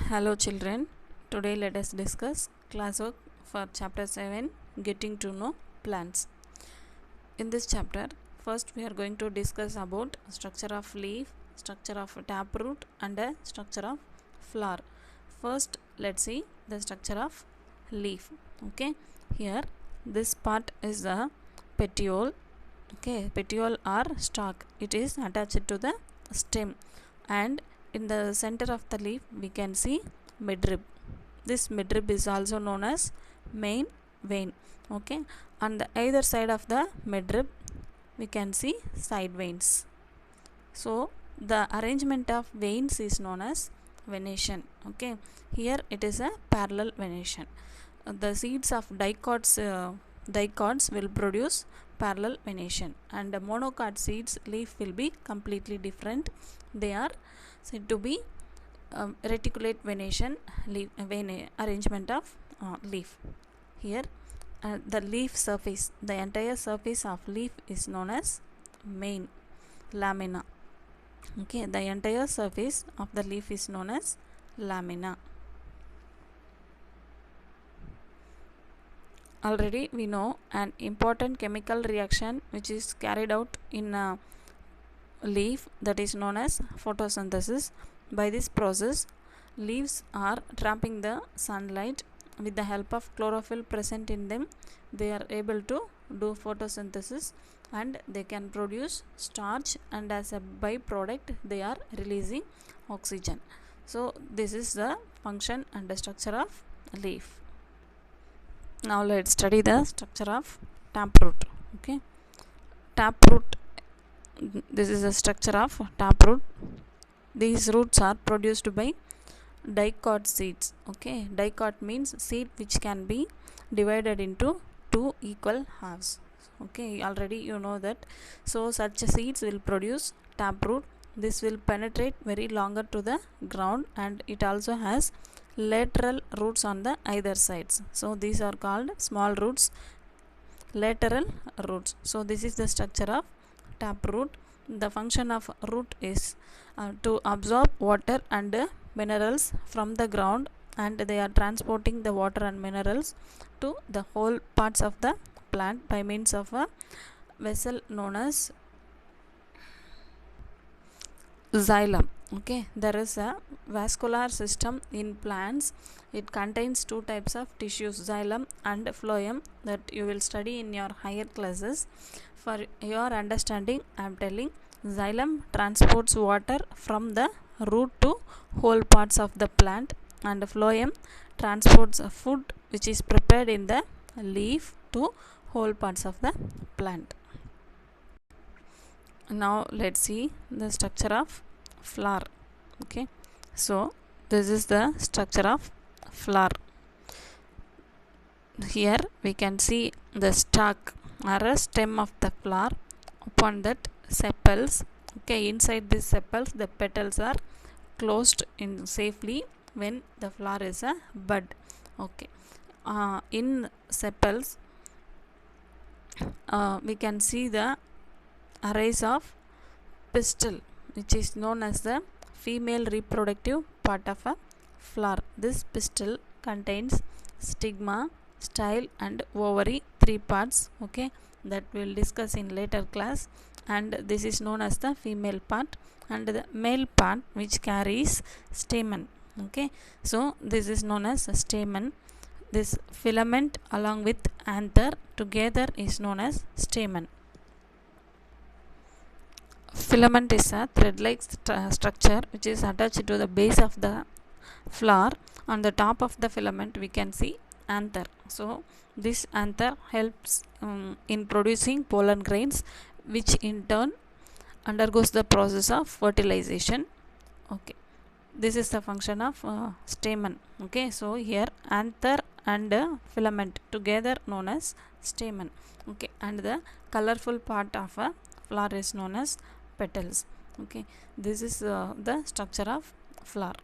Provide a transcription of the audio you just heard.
Hello children, today let us discuss classwork for chapter 7 Getting to Know Plants. In this chapter, first we are going to discuss about structure of leaf, structure of taproot and a structure of flower. First let's see the structure of leaf. Okay, here this part is the petiole. Okay, petiole or stalk, it is attached to the stem, and in the center of the leaf we can see midrib. This midrib is also known as main vein. Okay, on the either side of the midrib we can see side veins. So the arrangement of veins is known as venation. Okay, here it is a parallel venation. The seeds of dicots will produce parallel venation, and the monocot seeds leaf will be completely different. They are said to be reticulate venation leaf, arrangement of leaf. Here the leaf surface, the entire surface of leaf is known as main lamina. Okay, the entire surface of the leaf is known as lamina. Already we know an important chemical reaction which is carried out in a leaf, that is known as photosynthesis. By this process, leaves are trapping the sunlight. With the help of chlorophyll present in them, they are able to do photosynthesis and they can produce starch, and as a byproduct they are releasing oxygen. So this is the function and the structure of leaf. Now let's study the structure of taproot. Okay, taproot, this is the structure of taproot. These roots are produced by dicot seeds. Okay, dicot means seed which can be divided into two equal halves. Okay, already you know that. So such seeds will produce taproot. This will penetrate very longer to the ground, and it also has lateral roots on the either sides. So these are called small roots, lateral roots. So this is the structure of taproot. The function of root is to absorb water and minerals from the ground, and they are transporting the water and minerals to the whole parts of the plant by means of a vessel known as xylem. Okay, there is a vascular system in plants. It contains two types of tissues, xylem and phloem, that you will study in your higher classes. For your understanding, I am telling, xylem transports water from the root to whole parts of the plant, and phloem transports food which is prepared in the leaf to whole parts of the plant. Now let's see the structure of flower. Okay, so this is the structure of flower. Here we can see the stalk or a stem of the flower. Upon that, sepals. Okay, inside these sepals the petals are closed in safely when the flower is a bud. Okay, in sepals we can see the arrays of pistil, which is known as the female reproductive part of a flower. This pistil contains stigma, style and ovary, three parts. Okay, that we will discuss in later class, and this is known as the female part, and the male part which carries stamen. Okay, so this is known as a stamen. This filament along with anther together is known as stamen. Filament is a thread-like structure which is attached to the base of the flower. On the top of the filament we can see anther. So this anther helps in producing pollen grains, which in turn undergoes the process of fertilization. Okay, this is the function of stamen. Okay, so here anther and filament together known as stamen. Okay, and the colorful part of a flower is known as petals. Okay, this is the structure of flower.